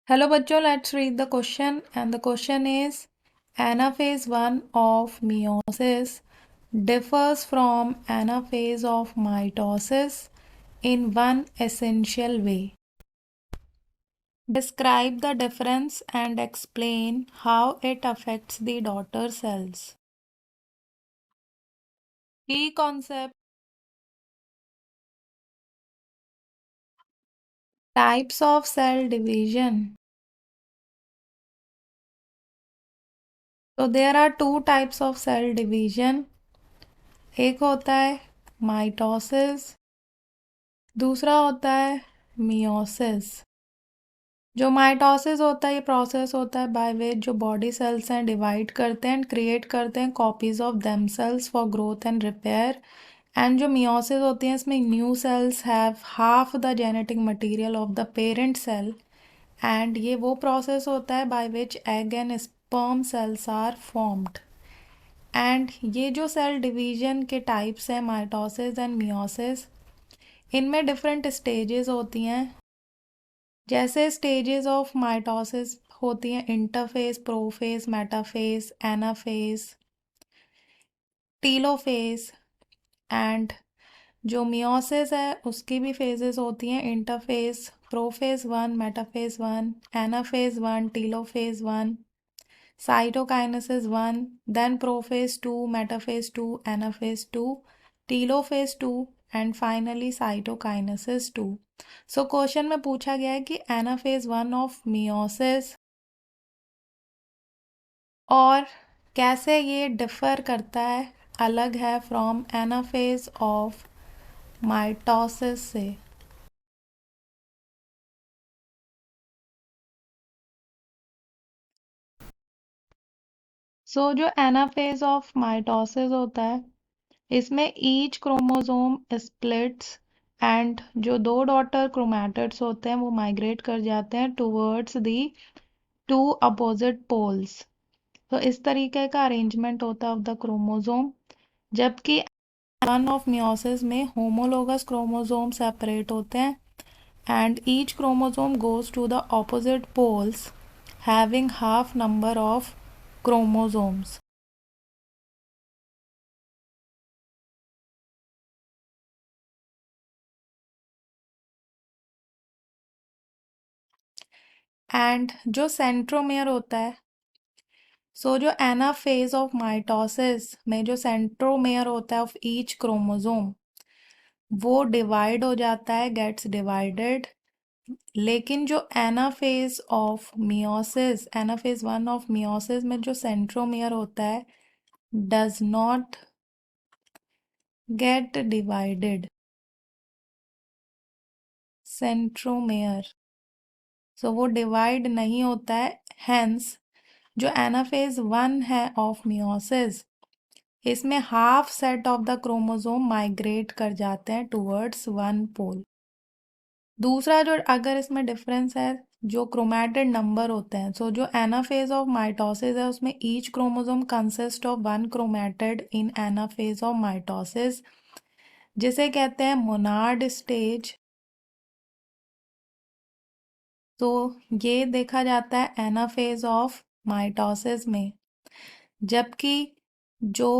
Hello बच्चों, let's read the question and the question is anaphase 1 of meiosis differs from anaphase of mitosis in one essential way. Describe the difference and explain how it affects the daughter cells. Key concept. Types of cell division. So there are two types of cell division. एक होता है mitosis, दूसरा होता है meiosis. जो mitosis होता है ये प्रोसेस होता है बाय विच जो बॉडी सेल्स हैं डिवाइड करते हैं एंड क्रिएट करते हैं copies of themselves for growth and repair. And जो मियोसिस होती हैं इसमें new cells have half the genetic material of the parent cell and ये वो प्रोसेस होता है by which egg and sperm cells are formed. And ये जो सेल डिवीजन के टाइप्स हैं माइटोसिस एंड मियोसिस, इनमें डिफरेंट स्टेजेस होती हैं। जैसे स्टेजेस ऑफ माइटोसिस होती हैं interphase, prophase, metaphase, anaphase, telophase. And जो मियोसिस है उसकी भी फेजेस होती हैं interphase, prophase 1, metaphase 1, anaphase 1, telophase 1, cytokinesis 1, then prophase 2, metaphase 2, anaphase 2, telophase 2 and finally cytokinesis 2। So question में पूछा गया है कि एनाफेज 1 ऑफ मियोसिस और कैसे ये डिफ़र करता है, अलग है फ्रॉम एनाफेज ऑफ माइटोसिस से। सो जो एनाफेज ऑफ माइटोसिस होता है इसमें ईच क्रोमोसोम स्प्लिट्स एंड जो दो डॉटर क्रोमैटिड्स होते हैं वो माइग्रेट कर जाते हैं towards the two opposite poles. तो इस तरीके का अरेंजमेंट होता है ऑफ द क्रोमोसोम। जबकि वन ऑफ मियोसिस में होमोलोगस क्रोमोसोम सेपरेट होते हैं and each chromosome goes to the opposite poles having half number of chromosomes. And जो सेंट्रोमेयर होता है, सो जो एनाफेज ऑफ माइटोसिस में जो सेंट्रोमेयर होता है ऑफ ईच क्रोमोसोम वो डिवाइड हो जाता है, गेट्स डिवाइडेड। लेकिन जो anaphase of meiosis, anaphase 1 of meiosis में जो सेंट्रोमेयर होता है does not get divided. Centromere so वो डिवाइड नहीं होता है। हेंस जो एनाफेज 1 है ऑफ मियोसिस इसमें half set of the chromosome migrate कर जाते हैं टूवर्ड्स वन पोल। दूसरा जो अगर इसमें डिफरेंस है जो क्रोमैटिड नंबर होते हैं, सो जो एनाफेज ऑफ माइटोसिस है उसमें each chromosome consist of one chromatid in anaphase of mitosis जिसे कहते हैं मोनाड स्टेज। तो ये देखा जाता है एनाफेज ऑफ माइटोसिस में। जबकि जो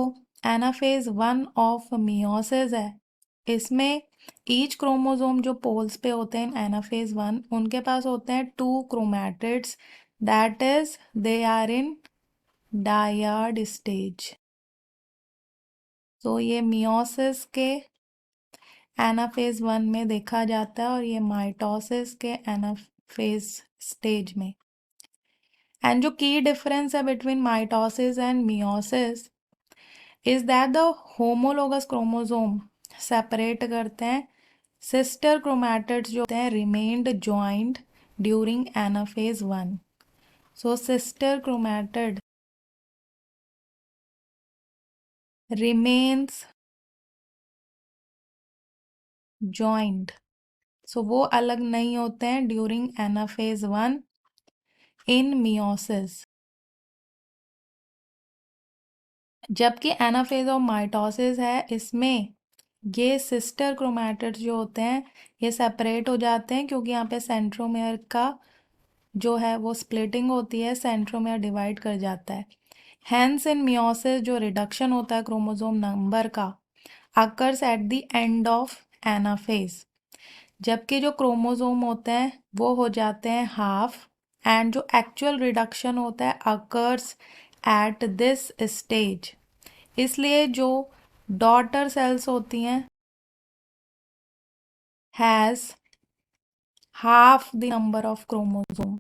एनाफेज 1 ऑफ मियोसिस है इसमें ईच क्रोमोसोम जो पोल्स पे होते हैं एनाफेज 1 उनके पास होते हैं two chromatids, that is they are in dyad stage. तो ये मियोसिस के एनाफेज 1 में देखा जाता है और ये माइटोसिस के एनाफेज स्टेज में। एंड जो की डिफरेंस है between mitosis and meiosis is that the homologous chromosome separate करते हैं, सिस्टर क्रोमैटिड्स जो होते हैं रिमेन्ड ज्वाइंट ड्यूरिंग एनाफेज 1। सो सिस्टर क्रोमैटिड रिमेन्स ज्वाइंट, सो वो अलग नहीं होते हैं ड्यूरिंग एनाफेज 1 इन मियोसिस। जबकि एनाफेज ऑफ माइटोसिस है इसमें ये सिस्टर क्रोमैटिड्स जो होते हैं ये सेपरेट हो जाते हैं क्योंकि यहाँ पे सेंट्रोमेयर का जो है वो स्प्लिटिंग होती है, सेंट्रोमियर डिवाइड कर जाता है। हेंस इन मियोसिस जो रिडक्शन होता है क्रोमोसोम नंबर का occurs at the end of anaphase, जबकि जो क्रोमोसोम होते हैं वो हो जाते हैं हाफ, एंड जो एक्चुअल रिडक्शन होता है अकर्स एट दिस स्टेज। इसलिए जो डॉटर सेल्स होती हैं has half the number of chromosome.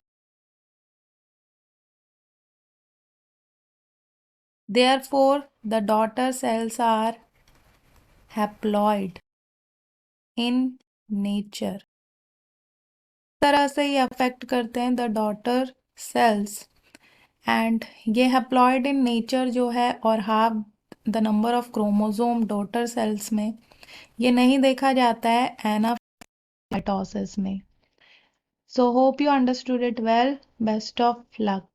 Therefore, the daughter cells are haploid in nature. इस तरह से ये अफेक्ट करते हैं द डॉटर सेल्स, एंड ये हैप्लॉइड इन नेचर जो है और half the number of chromosome daughter cells में ये नहीं देखा जाता है एनाफाइटोसिस में. So hope you understood it well. Best of luck.